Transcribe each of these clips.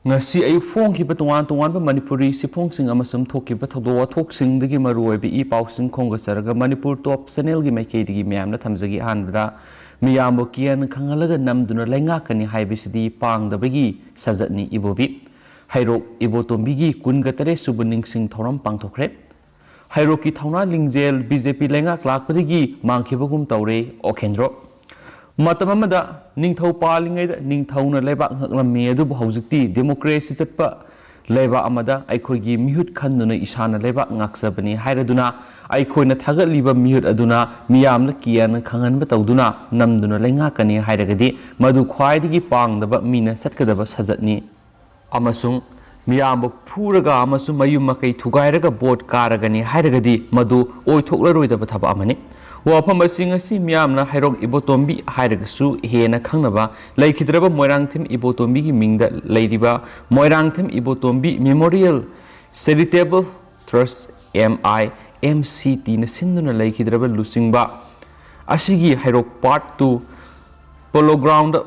ngasi ayu phong tuan ba manipuri sipong sing amasum thoki ba thodo thok sing digi maroi bi pau sing khonga sarga manipur top channel gi mai digi myam na thamjagi hanbada miyam bo kian khangalaga namduna lenga kani haibisidi pang da bagi sajatni ibobi hairok ibotombi gi kungatare subuning sing thoram pangthokre hairok ki thauna lingjel bjp lenga klak padigi mangkhibagum tawre okhendro matamamada ningthau palingai ningthauna leba ngaklamme adu hojikti democracy chatpa leba amada aikhoigi mihut khanduna isana leba ngaksabani hairaduna aikhoina thagaliba mihut aduna miyamna kiyan khanganba tawduna namduna lenga kani hairagadi madu khwaidigi pangdaba mina satkadaba sajatni amasung miyambo phuraga amasung mayum makai thugairaga board karagani hairagadi madu oithoklaroi thaba amani wafam asi miyamna hairok ibotombi hairagasu hena khangnaba laikhidraba moirangthim ibotombi gi mingda leiriba moirangthim ibotombi memorial charitable trust MIMCT na sinduna laikhidraba lusingba asigi hairok part 2 polo ground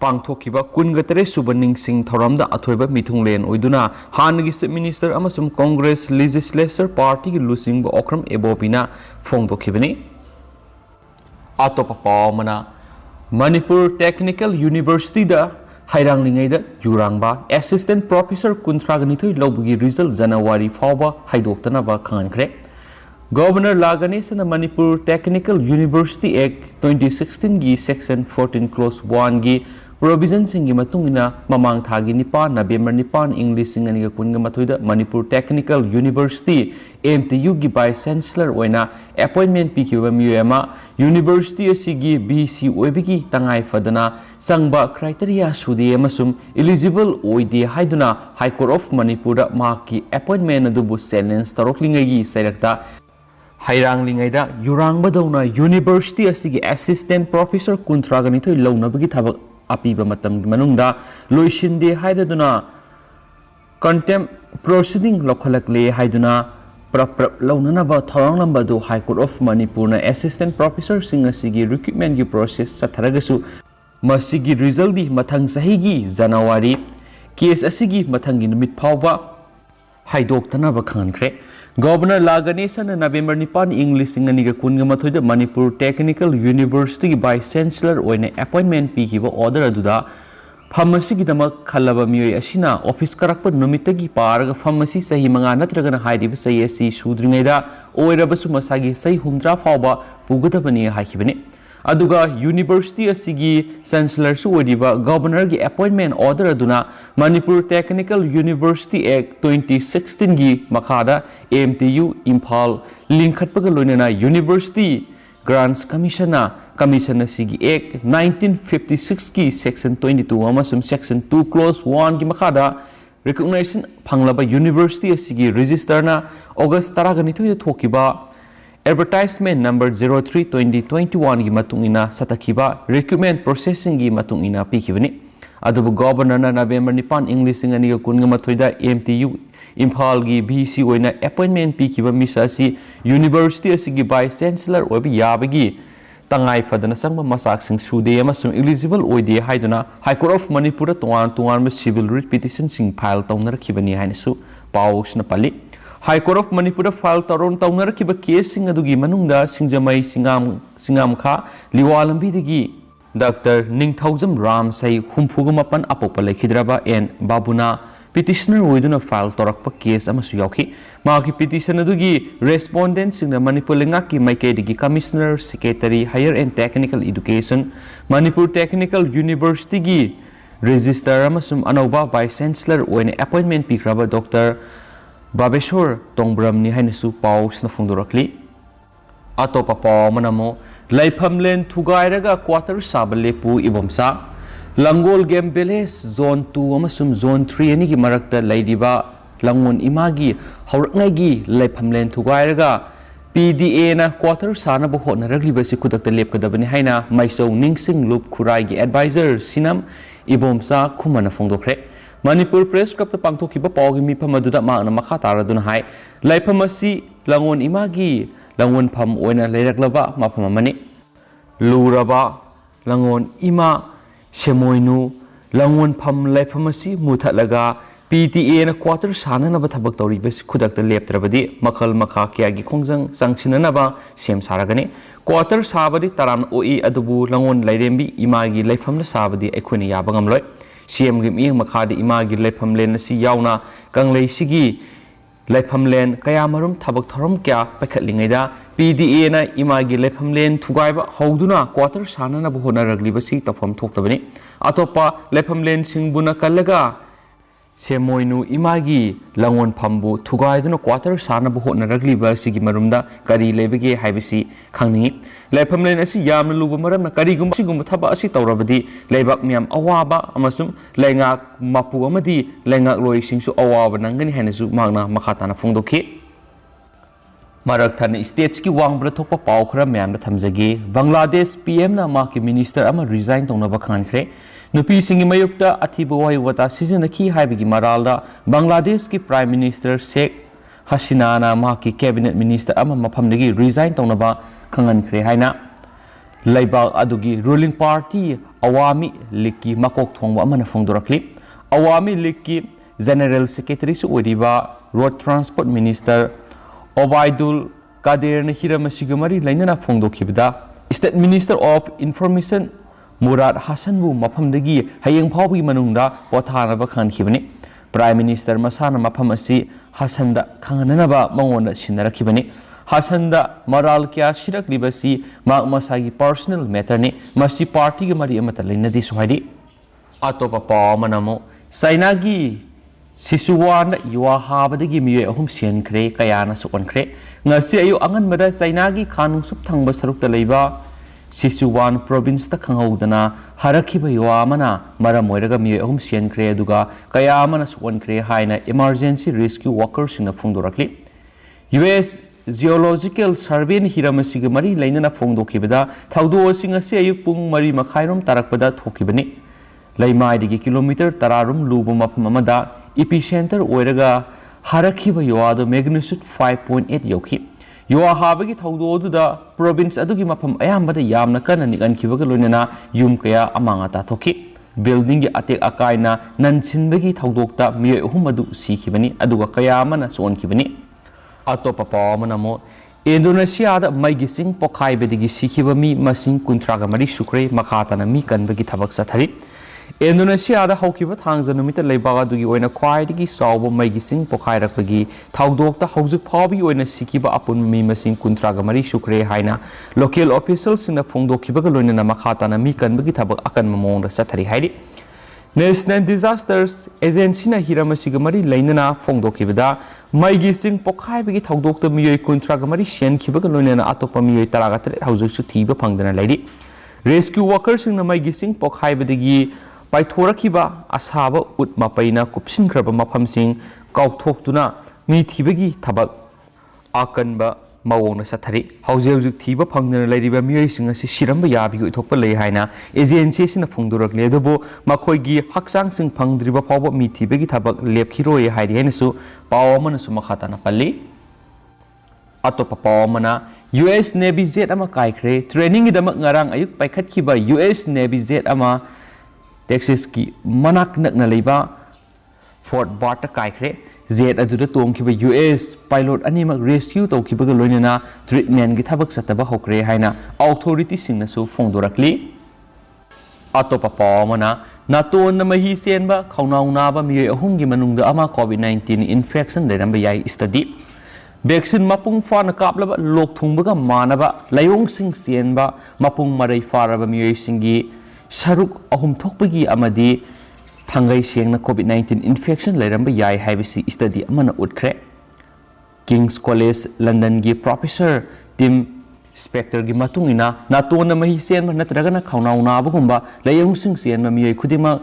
pangthokiba kungatare subaning sing thoramda athoiba mithunglen oiduna hangi minister amasum congress legislature party gi lusingba okram ebobina phongdokhibani atopa pawmana manipur technical university da hairanglingai da yurangba assistant professor kuntraganithoi lobgi result january fawba haidoktana ba khankhre governor laganesana manipur technical university act 2016 gi section 14 clause 1 gi provision singi matungina mamang thagi nipan November nipan English singaniga kunga mathoida Manipur Technical University MTU gi vice chancellor oina appointment pikhiba miyama university asigi BC oibigi tangai fadana sangba criteria sudi amasum eligible oide haiduna High Court of Manipur da maki appointment adubu challenge taroklingai sairakta hairanglingaida yurangba university asigi assistant professor kuntraganithoi launabagi thabak apiba matam manungda loisinde haiduna contempt proceeding lokhalakle haiduna prap launana ba thorang lamba do High Court of Manipur na assistant professor sing asigi recruitment gi process satharagasu masigi result di mathang sahi gi January case asigi mathangi numit phawba haidoktana ba khankhre Governor Laganesana November nipan English singaniga kunga mathoida Manipur Technical University vice chancellor oina appointment pikiba order aduda pharmacy gidama khalaba miyoi asina office karakpa numitagi paraga pharmacy sahi manga natragana hairiba sahi asi sudringaida oirabasu masagi sahi humdra fawba pugadabani haikibani aduga university asigi chancellor su odiba governor gi appointment order aduna Manipur Technical University Act 2016 gi makhada MTU Imphal linkhatpaga loinana University Grants Commission asigi Act 1956 gi section 22 amasum section 2 clause 1 gi makhada recognition phanglaba university asigi register na August 12 thokiba advertisement number 03/2021 gi matungina satakhiba recruitment processing gi matungina pikhibani adubu governor na November nipan English singaniga kunga mathoida MTU Imphal gi BC oina appointment pikhiba misasi university asigi vice chancellor obi yabagi tangai fadana sangma masak sing sude amasum eligible oide haiduna High Court of Manipur tuan civil writ petition sing file tawnarakibani hainasu pawsna pali High Court of Manipur file taunarakiba case sing adugi manungda singjamai singam kha liwalambi digi Dr. Ningthaujam Ram sai humfugumapan apopa lekhidraba and babuna petitioner oiduna file torakpa case amasu yauki maki petition adugi respondent singna Manipur lengaki maike digi commissioner secretary higher and technical education Manipur Technical University gi register amasum anauba vice chancellor oina appointment pikraba Dr. Babeshwar Tongbramni hainasu paus na phongdorakli atopa paw manamo laifamlen thugairaga quarter sabalepu ibomsa Langol Game Village zone 2 amasum zone 3 ani gi marakta laidiba langon imagi haurakngai gi laifamlen thugairaga PDA na quarter sana bo honaragliba si kudakta lepkadabani haina maisau ningsing loop khurai gi advisor sinam ibomsa khumana phongdokre Manipur Press Club ta pangthokiba pawgi mifam aduda maana makha taraduna hai laifam asi langon imagi langon pham oina leiraklaba mafam amani luraba langon ima semoinu ꯂꯪꯋꯟꯐꯝ ꯂꯩꯐꯝ ꯑꯁꯤ ꯃꯨꯊꯠꯂꯒ PTA na quarter sananaba thabak tawribas khudakta leptrabadi makhal makha kya gi khongjang changsinanaba sem saragani quarter sabadi taram oi adubu langon lairembi imagi laifamna sabadi ekhoni yabangam loi CM gi mi makhadi imagi laifam len si yauna kanglei sigi laifam len kaya marum thabak thorom kya pakhatlingaida PDA na imagi laifam len thugaiba hoduna quarter sananaba honaraglibasi tafam thoktabani atopa laifam len singbuna kallaga सेमोइनु इमागी लंगोन फंबु थुगाइदुना quarter सानबु होनरगलिबा सिगी मरुमदा करी लेबगे हाइबसी खंगनी लेफमलेन असि यामना लुबा मरमना करीगुम सिगुम थबा असि तौरबदी लेबाक मियाम अवाबा अमसुम लेंगाक मापु अमदी लेंगाक लोइसिंगसु अवाबा नंगनि हाइनसु मागना मखाताना फोंदोखि मरक थान स्टेट्स की वांगब्र थोपा पाव खरा म्यामना थमजगे बांग्लादेश PM ना माकी मिनिस्टर अमा रिजाइन तौनबा खानख्रे नुपी सिंगी मयुक्ता अथिबा वायु वता सिजनखी हाइबगी मरालदा बांग्लादेश की प्राइम मिनिस्टर शेख हसीना ना माकी कैबिनेट मिनिस्टर अमा मफमदगी रिजाइन तौनबा खंगनख्रे हाइना लेबाक अदुगी रूलिंग पार्टी अवामी लीग की मकोक थोंबा अमना फोंदोरखली अवामी लीग की जनरल सेक्रेटरी सु ओरिबा road transport minister Obaidul Quader ने हिरमसिगमरी लाइनना फोंदोखिबदा state minister of information Murad Hasan मफमदगी हयेंग फावगी मनुंगदा पोथानबा खानखिबनी प्राइम मिनिस्टर मसाना मफम असि हसनदा खांगननबा मंगोन सिनरखिबनी हसनदा मराल क्या सिरकलिबसी माक मसागी पर्सनल मैटरनी मसी पार्टी के मरी अमत लेनदी सुहाइदी अतोपा पामनमो चाइनागी सिसुवान युवा हाबदगी मिये अहुम सेनख्रे कयाना सुकनख्रे ngasi ayu angan mada चाइनागी खानुंग सुप थंगबा सरुकता लेबा सिसुवान प्रोविंस तक खंगौदना हरखिबा युवामना मरम ओइरगा मिये अहुम सेनख्रे अदुगा कयामना सुकनख्रे हाइना इमरजेंसी रेस्क्यू वर्कर्स सिंग फोंदोरखली US जियोलॉजिकल सर्वे नि हिरमसिग मरी लैनना फोंदोखिबदा थौदो सिंग असि अयु पुंग मरी मखाइरोम तारकपदा थोखिबनी लैमाइदिगी किलोमीटर 10 रुम लुबो मफम अमदा एपिसेंटर ओइरगा हरखिबा युवादो मैग्नीट्यूड 5.8 यौखि युवा हाबगी थौदोदुदा प्रोविंस अदुगी मफम अयामबदा यामना कना निगनखिबगा लोइनना युम कया अमांगा ताथोखि बिल्डिंग गी अटेक अकाइना ननसिनबगी थौदोक्ता मिय अहुम अदु सिखिबनी अदुगा कयामना सोनखिबनी अतोपा पावमनमो इंडोनेशियादा मैगी सिंग पोखाइबदगी सिखिबा मी मसिंग कुंथ्रागा मरी सुख्रे मखाताना मी कनबगी थबक सथरि इंडोनेशियादा हौखिबा थांगजा नुमिता लेबागा दुगी ओइना ख्वाइदगी सावबो मैगी सिंग पोखाइरकबगी थौदोक्ता हौजुक फावबी ओइना सिखिबा अपुन मी मसिंग कुंथ्रागा मरी सुख्रे हाइना लोकल ऑफिशियल सिंगना फोंदोखिबगा लोइना मखाताना मी कनबगी थबक अकन ममोंगदा सथरि हाइदि नेशनल डिजास्टर्स एजेंसी ना हिरमसिग मरी लैनना फोंदोखिबदा मैगी सिंग पोखाइबगी थौदोक्ता मियोय कुंथ्रागा मरी सेनखिबगा लोइना अतोपा मियोय तरागतरे हौजुकसु थीबा फंगदना लैदि रेस्क्यू वर्कर्स सिंगना मैगी सिंग पोखाइबदगी पाइथोरखिबा असाबा उत मपैना कुपसिनख्रबा मफमसिंग काउथोक्तुना मी थीबगी थबक आकनबा मवोंगना सथरि हौजेउजुक थीबा फंगदना लैरिबा मियोयसिंग असि सिरमबा याबिगु इथोकपा लै हाइना एजेंसी सिना फोंदोरकले अदुबो मखोयगी हक्सांगसिंग फंगद्रिबा फावबा मी थीबगी थबक लेपखिरोय हाइदि हैनसु पावमनसु मखाताना पल्ली अतोपा पावमना US Navy jet ama kaikre training idamak ngarang ayuk paikhatkiba US Navy jet ama Texas ki manak nakna leiba Fort Barth kaikre jet aduda tongkiba US pilot animak rescue tawkiba loinana treatment gi thabak sataba hokre haina authority singna su phongdorakli atopa pawmana naton na mahi senba khaunauna ba mi ahum gi manungda ama COVID-19 infection leramba yai study vaccine मपुंग फान कापलब लोक थुंबगा मानबा लायोंग सिंग सेनबा मपुंग मरै फारबा मियोइसिंगी सरुक अहुम थोकपगी अमदी थंगै सेंगना कोविड-19 infection लेरंबा याय हाइबसी study अमना उठख्रे किंग्स कॉलेज लंदन गी प्रोफेसर टिम स्पेक्टर गी मतुंगिना नातोन महि सेनबा नत्रगना खौनाउनाबगुंबा लायोंग सिंग सेनबा मियोइ खुदिमा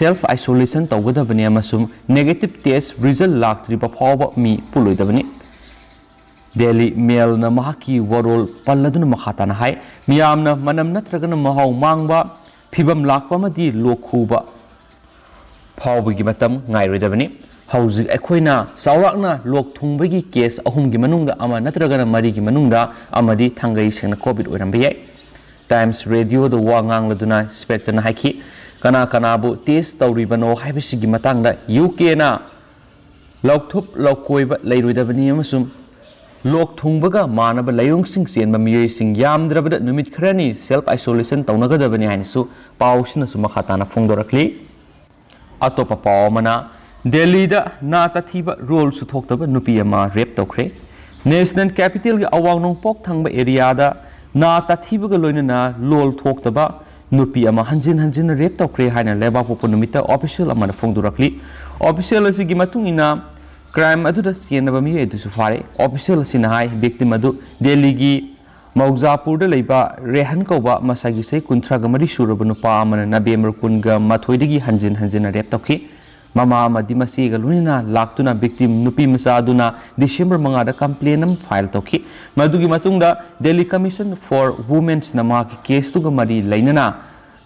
सेल्फ आइसोलेशन तौगदबनी अमसुम नेगेटिव टेस्ट रिजल्ट लाक्ट्रिबा फावबा मी पुलोइदबनी Daily Mail na mahaki warol palladuna makhatana hai miyamna manam natragana mahau mangba phibam lakpa madi lokhuba phawbagi matam ngairodabani hauzik ekhoina sawrakna lok thungbagi case ahum gi manungda ama natragana mari gi manungda amadi thangai sengna covid oirambe yai Times Radio the wangang laduna spectana haiki kana kanabu test tauribano haibisigi matangda UK na lauthup laukoiba leiroidabani amasum lok thungbaga manaba layong sing senba miyoi sing yamdrabada numit kharani self isolation taunagadabani hainisu pausina suma khatana phongdorakli atopa pawmana Delhi da na tathiba role su thoktaba nupi ama rape tokre national capital gi awang nong pok thangba area da na tathiba ga loina na lol thoktaba nupi ama hanjin rape tokre haina leba popo numita official ama phongdorakli official asigi matung ina crime adu da sienaba mi edu su fare official asina hai victim adu Delhi gi Mauzapur da leiba rehan koba masagi sei kuntra ga mari suraba nupa amana November kun ga mathoidigi hanjin rape tokhi Mama amadi masiga lunina laktuna victim nupi masa aduna December mangada complaint am file tokhi madugi matungda Delhi Commission for Women's nama ki case tu ga mari lainana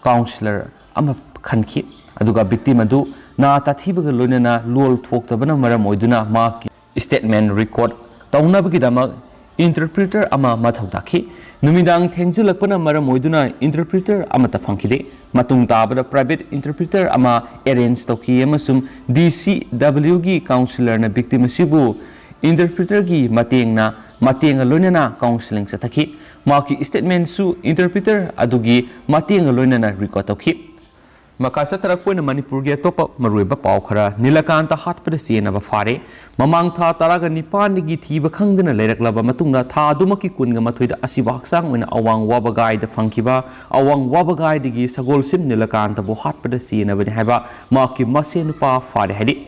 counselor ama khanki aduga victim adu na tathiba ga lunina lol thoktabana maram oiduna ma statement record taunabagi dama interpreter ama mathaudakhi numidang thengjulakpana maram oiduna interpreter amata phangkhide matung tabada private interpreter ama arrange toki amasum DCW gi counselor na victim sibu interpreter gi matenga loinana counseling sathaki maki statement su interpreter adugi matenga loinana record toki makasa tarak poina Manipur ge topa maruiba paw khara Nilakanta hatpada siena fare mamang tha taraga nipan gi thiba khangdana leiraklaba matungna tha dumaki kunga mathoida asiba haksang oina awang wabagai da phangkiba awang wabagai digi sagol sim Nilakanta bo hatpada siena bani haiba maki masenupa fare hadi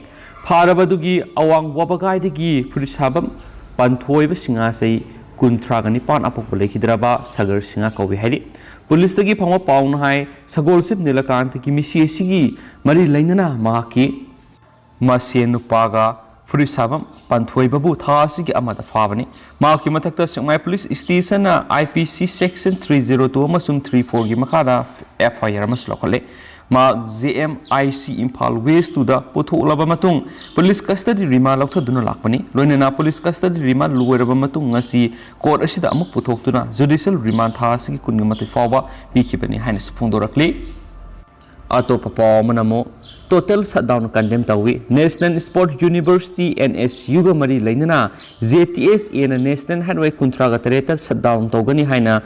pharabadugi awang wabagai digi purisabam panthoiba singa sei kuntraga nipan apok lekhidraba sagar singa kawi hadi Police tagi phangwa pawn hai sagol sip Nilakanta ki misi sigi mari lainana maki masenu paga purisabam panthoi babu thasi ki amata fabani maki mathakta Sengmai police station na IPC section 302 amasung 34 gi makada FIR maslokale ma JMIC Imphal West to da potholaba matung police custody remand laukthaduna lakpani loinena police custody remand luoiraba matung ngasi court asida amuk pothoktuna judicial remand thasi kungi mate fawba bikhibani haina phongdorakli atopa pawmanamo total shutdown condemn tawi National Sport University NSU ga mari lainana JTSA na National Highway kuntraga tareta shutdown togani haina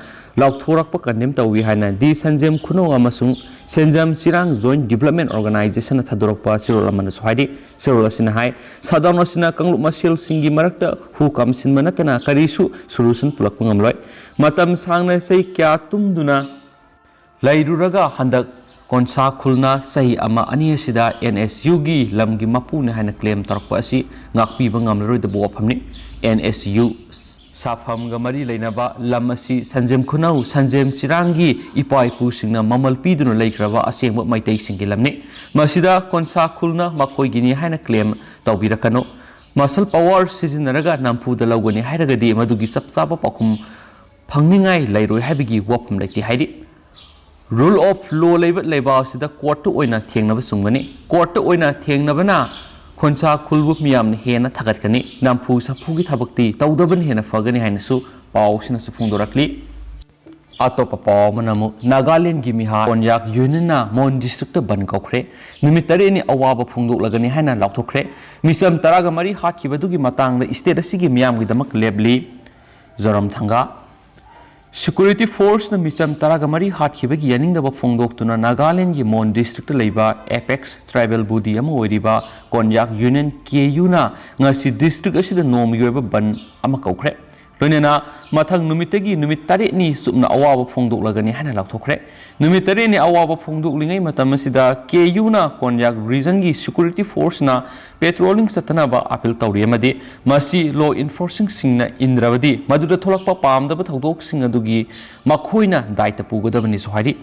lauthorakpa condemn tawi haina D Sanjem Khuno amasung Senjam Sirang Joint Development Organization Thadorakpa Sirolamana Sohidi Sirolasina hai shutdown asina kanglu masil singi marakta hu kamsin manatana karisu solution pulak ngamloi matam sangna sei kya tumduna lairuraga handak Konsa khulna sahi ama ani asida NSU gi lamgi mapuna hana claim tarakpa asi ngakpi bangam loroi da bo phamni NSU safam ga mari leinaba lam asi Sanjem Khunau Sanjem Sirangi ipai pu singna mamal piduna leikraba asengba maitai singi lamni masida konsa khulna makoi gini hana claim tawbirakano muscle power sizinaraga nampu da lawgani hairagadi madugi sapsaba pakum phangningai lairoi habigi wapum laiti haidi Rule of law leba sida court to oina thengnaba sungani court to oina thengnabana khonsa khulbu miyam hena thagatkani nampu saphugi thabakti tawdaban hena fagani hainasu pawsina su phungdorakli atopa pawmanamu Nagaland gi miha konyak unina mon district ban kokre nimitare ni awaba phungdok lagani haina laukthokre misam taraga mari hatkibadugi matangda state asigi miyam gi damak lebli zoram thanga Security force na misam taraga mari hatkibagi yaning da phongdok tuna Nagaland gi Mon district leiba Apex tribal body ama oiriba Konyak Union KU na ngasi district asida nom yoba ban ama kaukre loinena mathang numitagi numit tare ni sumna awaba phongdok lagani hana lakthokre numit tare ni awaba phongdok lingai matam asida KU na Konyak region gi security force na patrolling satana ba appeal tawri amadi masi law enforcing singna indrabadi maduda tholakpa pamdaba thodok sing adugi makhoina daita pugodabani sohari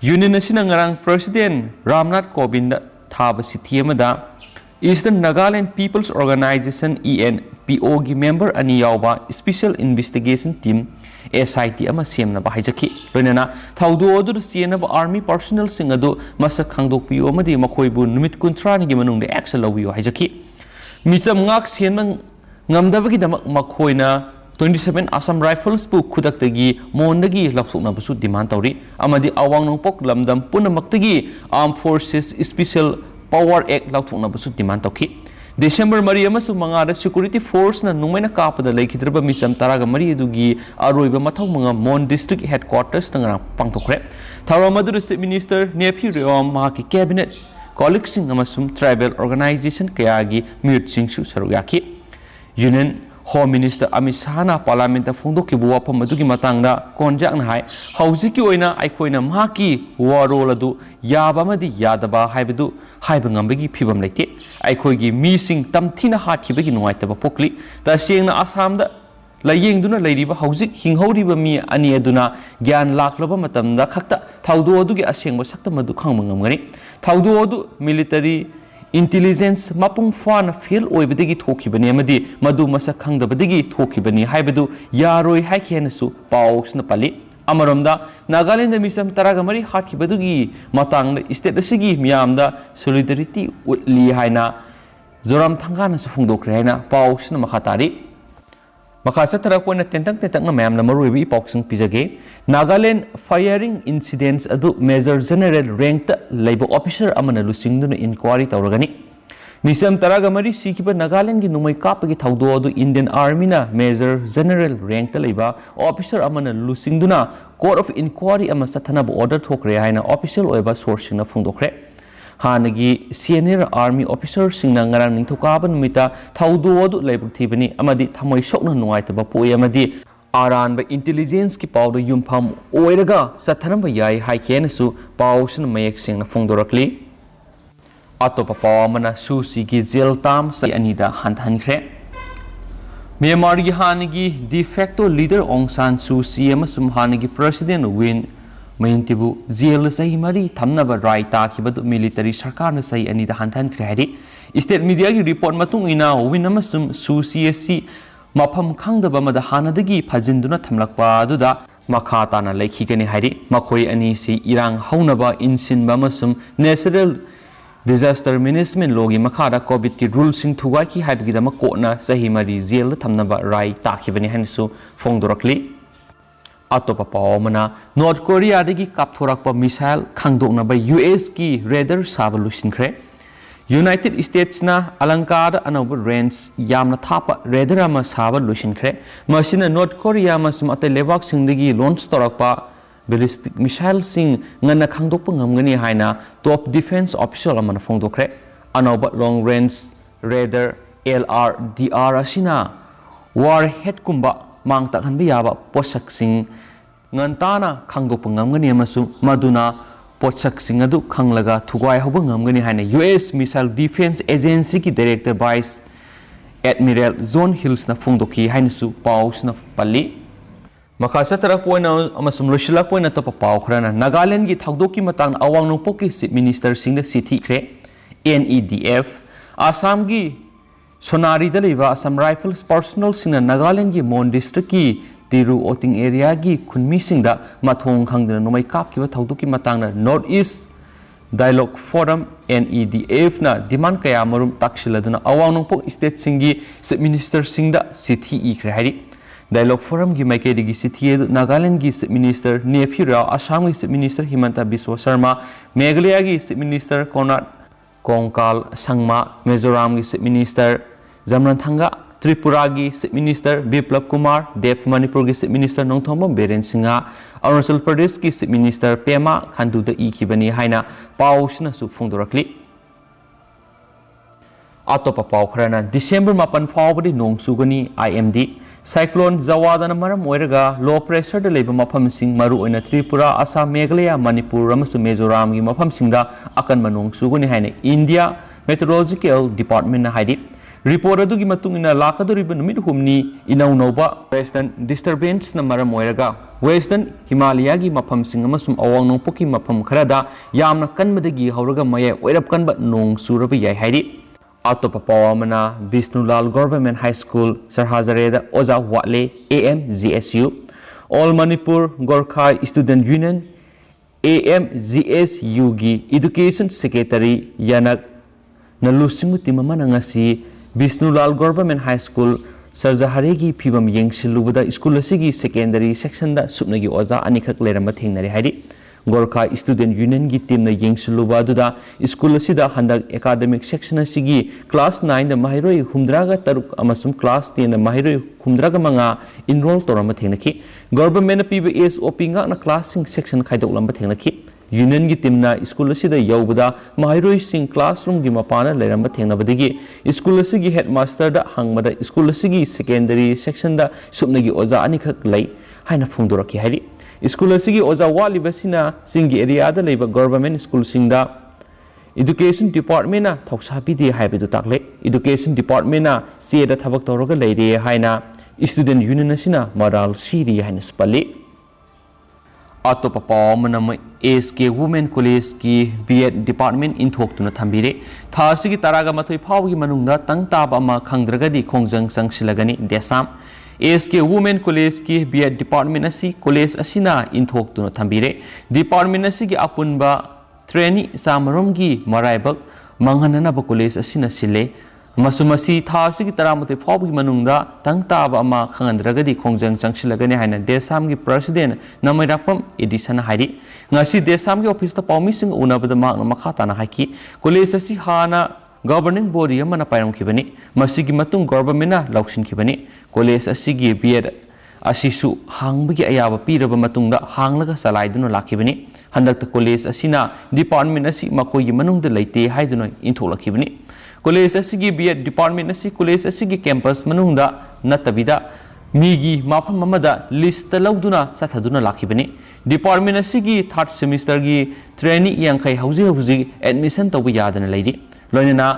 union asina ngarang president Ramnath Kovind thaba sithi amada Eastern Nagaland People's Organization ENPO gi member ani yawba special investigation team SIT ama semna ba haijaki loinana thaudu odur siena ba army personnel sing adu masak khangdok piu amadi makhoibu numit kunthra ni gi manung de action lobiyo haijaki misam ngak senmang ngamdabagi damak makhoina 27 Assam Rifles pu khudakdagi mondagi lapsoknabasu demand tawri amadi awang nongpok lamdam punamakdagi Armed Forces Special Power Act lauthoknabasu demand tawki December mari amasu mangada security force na nungmaina kapada laikhidraba misam taraga mari adugi aroiba mathau manga Mon district headquarters na pangthokre Tharamadu Chief Minister Nephi Riom mahaki cabinet colleagues sing amasum tribal organization kayagi mute singsu saruyaki Union Home Minister Amit Shah na Parliament da phongdokki bu wafam adugi matangda konjak na hai haujiki oina aikoina mahaki warol adu yaba amadi yadaba haibadu haiba ngambagi phibam leite aikoigi mising tamthina hatkibagi nuaitaba pokli ta sengna Assam da layengduna leiriba haujik hinghoriba mi ani aduna gyan laklaba matamda khakta thaudo adugi asengba sakta madu khangma ngamgani thaudo adu military intelligence mapung fana fail oibadagi thokibani amadi madu masak khangdabadagi thokibani haibadu yaroi haikenasu pausna pali amaromda Nagaland misam taraga mari hatkibadugi matangda state asigi miyamda solidarity utli haina zoram thangana su phungdokre haina pausna makhatari Makasa tarakwana tentang na mayam na maruibi ipoksing pizage Nagaland firing incidents adu Major General ranked labor officer amana lusingduna inquiry tawragani Misam taraga mari sikiba Nagaland gi numai kapagi thaudo adu Indian Army na Major General ranked labor officer amana lusingduna court of inquiry ama sathana bu order thokre haina official oiba source na phungdokre Hanagi senior army officer singna ngarang ningthokaba numita thaudo adu laibuk thibani amadi thamoi sokna nuaitaba poi amadi aranba intelligence ki pawdo yumpham oiraga sathanamba yai haikenasu pawsna mayek singna phongdorakli atopa pawamana susi gi jail tam sa anida hanthankhre Myanmar gi hanagi de facto leader Aung San Suu Kyi amasum hanagi president Win Mayantibu jail sahi mari thamnaba rai takibadu military sarkar na sahi anida hanthan khari state media gi report matung ina Win amasum Suu Kyi si mafam khangdaba mada hanadagi phajinduna thamlakpa aduda makha tana laikhigani hari makhoi ani si irang haunaba insinba amasum natural disaster management logi makhada covid ki rule sing thugai ki haibagi dama kona sahi mari jail thamnaba rai takibani hansu phongdorakli Atopa pawamana North Korea dagi kapthorakpa missile khangdoknaba US ki radar sabalusinkre United States na Alankada anoba range yamna thapa radar ama sabalusinkre masina North Korea masum ate lebak singdagi launch torakpa ballistic missile sing ngana khangdokpa ngamgani haina top defense official amana phongdokre anoba long range radar LRDR asina warhead kumba mang takhanba yaba posak sing ngantana khangdokpa ngamgani amasung maduna posak sing adu khanglaga thugwai hoba ngamgani haina US Missile Defense Agency ki Director Vice Admiral John Hills na phongdoki haina su paus na palli makhasa tara poina amasum loshila poina to paw khrana Nagaland gi thagdoki matang awang nongpok ki Chief Minister sing da sithi khre NEDF Assam gi Sonari da leiba Assam Rifles personnel sing Nagaland gi Mon district ki Tiru Oting area gi khunmi singda mathong khangdana nomai kap ki thauduki matangna North East Dialogue Forum NEDF na demand kaya marum taksiladuna awang nongpok state singi Chief Minister singda sithi ikre hari Dialogue Forum gi maike digi sithi Nagaland gi Chief Minister Nephi Rao Assam gi Chief Minister Himanta Biswa Sharma Meghalaya gi Chief Minister Konark Kongkal Sangma Mizoram gi Chief Minister Jamranthanga Tripura gi Chief Minister Biplab Kumar Dev Manipur gi Chief Minister Nongthomba Beren Singha Arunachal Pradesh gi Chief Minister Pema Khandu da ikibani haina pausna su phongdorakli atopa paw khrana December 8 fawbadi nong sugani IMD cyclone Jawadana maram oiraga low pressure da leiba mafam sing maru oina Tripura Assam Meghalaya Manipur amasu Mizoram gi mafam singda akan manong sugani haina India Meteorological Department na haidi report adugi matungina lakadoriba numit humni inaunoba western disturbance na maram oiraga western Himalaya gi mafam sing amasum awang nongpoki mafam kharada yamna kanmadagi hauraga maye oirap kanba nong suraba yai haidi atopa pawamana Vishnulal Government High School Sarhazareda Oja Watle AMGSU All Manipur Gorkha Student Union AMGSU gi Education Secretary Yanak Nalusimuti mamana ngasi Vishnulal Government High School सर्जहारेगी फिबम येंगसिलुबदा school असिगी secondary section दा सुपनगी ओजा अनिखक लेरम थेंगनरे हाइदि गोरखा स्टूडेंट यूनियन की टीम ने येंगसिलुबा दुदा स्कूल असिदा हंदक एकाडेमिक सेक्शन असिगी क्लास 9 दा महिरोई हुमद्रागा तरुक अमसुम क्लास 10 दा महिरोई हुमद्रागा मंगा इनरोल तोरम थेंगनखि गवर्नमेंट पीबे एसओपी ना क्लासिंग सेक्शन खाइदोकलम थेंगनखि यूनियन की टीम ना स्कूल असिदा यौबदा महिरोई सिंग क्लासरूम की मपाना लेरम थेंगनबदगी स्कूल असिगी हेडमास्टर दा हंगमदा स्कूल असिगी सेकेंडरी सेक्शन दा सुपनगी ओजा अनिखक लै हाइना फोंदोरखि हाइदि स्कूल असिगी ओजा वालिबसिना सिंगी एरिया दा लेबा गवर्नमेंट स्कूल सिंगदा एजुकेशन डिपार्टमेंट ना थौसापिदे हाइबदु ताकले एजुकेशन डिपार्टमेंट ना सेदा थबक तौरगा लेरे हाइना स्टूडेंट यूनियन असिना मराल सीरी हाइना स्पल्ली अतोप पावमनम एसके वुमेन कॉलेज की बीएड डिपार्टमेंट इंथोक्तुना थंबिरे थासिगी तरागा मथोई फावगी मनुंगदा तंगताब अमा खंगद्रगदी खोंजंग संगसिलगनी देसाम एसके वुमेन कॉलेज की बीएड डिपार्टमेंट असी कॉलेज असिना इंथोक्तुना थंबिरे डिपार्टमेंट असिगी अपुनबा ट्रेनी सामरोमगी मराइबक मंगहननब कॉलेज असिना सिले मसुमसी थासिगी तरामते फावगी मनुंगदा तंगताब अमा खंगद्रगदी खोंजंग संगसिलगनी हाइना देसाम की प्रेसिडेंट नमैरापम एडिशन हाइरि ngasi desam ki office ta paumi sing unabada mak makha tana haiki college asi hana governing body amana pairam khibani masigi matung government na lauksin khibani college asi gi bed asisu hangbagi ayaba piraba matung da hanglaga salaiduna lakhibani handak college asina department asi makoi gi manung da leite haiduna intholakibani college asi gi bed department asi college asi gi campus manung da natabida मीगी माफम अमदा list लौदुना साथदुना लाखिबनी department असिगी third semester की training यांखै हौजी हौजी एडमिशन तौब यादना लैदि लोइना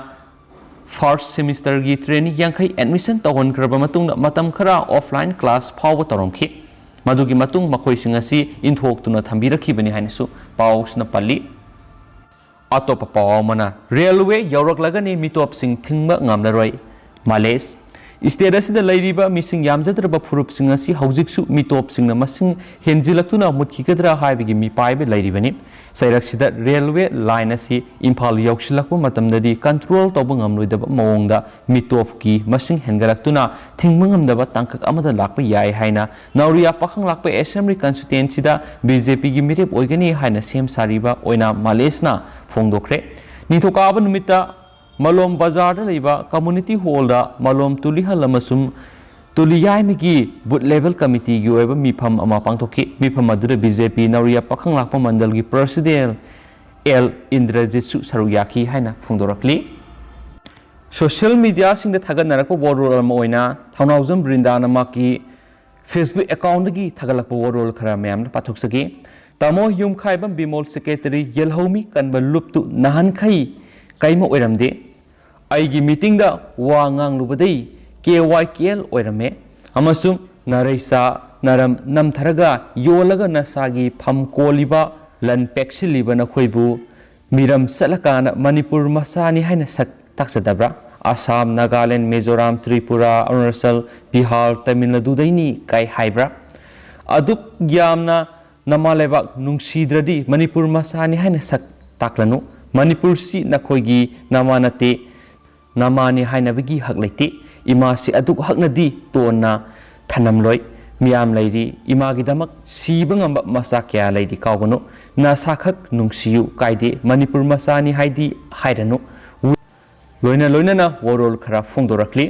फर्स्ट सेमिस्टर की ट्रेनिंग यांखै एडमिशन तौहनख्रबा मतुंग मतम खरा ऑफलाइन क्लास फाव तौरमखि मदुगी मतुंग मखोइ सिंग असि इंथोक्तुना थंबिरखिबनी हाइनसु पाउसना पल्ली अतोप पावमना रेलवे यौरकलगनी मिटोप सिंग थिंगबा ngamlaroi मालेस स्टेट असिदा लैरिबा मिसिंग यामजद्रबा फुरुपसिंग असि हौजिकसु मिटोपसिंग ना मसिंग हेंजिलक्तुना मुटखिगद्रा हाइबगी मिपाइबे लैरिबनी सैरक्सिदा रेलवे लाइन असि इम्फाल यौसिलक्पा मतमददी कंट्रोल तौबा ngamloidaba मवंगदा मिटोपकी मसिंग हेंगलक्तुना थिंगमंगमदबा तांकक अमदा लाकपा याय हाइना नाउरिया पखंग लाकपा एसेंबली कंस्टिट्युएंसीदा बीजेपी की मिरेप ओइगनी हाइना सेम सारिबा ओइना मालेसना फोंदोखरे निथोकाबा नुमिता मलोम बाजार लेबा कम्युनिटी हॉल दा मलोम तुलिहलमसुम तुलियाइमगी बुथ लेवल कमिटी की ओइबा मिफम अमा पांगथोखि मिफम अदुदा बीजेपी नौरिया पखंग लाकपा मंडल की प्रेसिडेंट एल इंद्रजित सरुयाकी हाइना फोंदोरक्ली सोशल मीडिया सिंग थगनरकपा वोरोल अमा ओइना थौनाउजम बृंदानमा की फेसबुक अकाउंट की थगलकपा वोरोल खरा मैम पाथोकसगी तमो युमखाइबम बिमोल सेक्रेटरी येलहौमी कनबा लुप्तु नहनखै कईम ओरमदे आईगी मीटिंग दा वा nganglubadai KYKL ओरमे अमसुम नरैसा नरम नमथरगा योलगा नसागी फम कोलिबा लन पेक्सिलिबा नखोइबु मिरम सलकाना मणिपुर मसानी हाइना सक ताक्सदब्रा आसाम नागालैंड मिजोराम त्रिपुरा अरुणाचल बिहार तमिलनाडु दैनी काई हाइब्रा अदुक यामना नमालेबाक नुंगसीद्रदी मणिपुर मसानी हाइना सक ताक्लनु मणिपुर से नखोगी नमानते नमानी हाइनबगी हक लेते इमा से अदुक हकनदी तोना थनमलोय मियाम लैरी इमागिदमक सीबंगम मसा क्या लैरी कावगनो नासाखक नुंगसियु कायदे मणिपुर मसानी हाइदी हाइरनु लोइना वोरोल खरा फोंदोरक्ली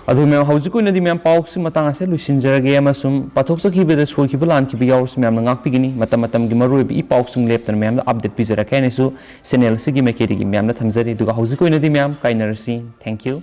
अदु मैम हौजिकुनदी मैम पाउक्स मतंग असे लुसिनजरगे अमसुम पाथोक्सखिबेदा सोखिबा लानखिबा यावस मैम नागपिगिनी मतम की मरुइबी ई पाउक्सिंग लेप्तन मैम अपडेट पिजरखेनेसु चैनल सिगी मेकेरिगी मैम थमजरी दुगा हौजिकुनदी मैम काइनरसी थैंक यू।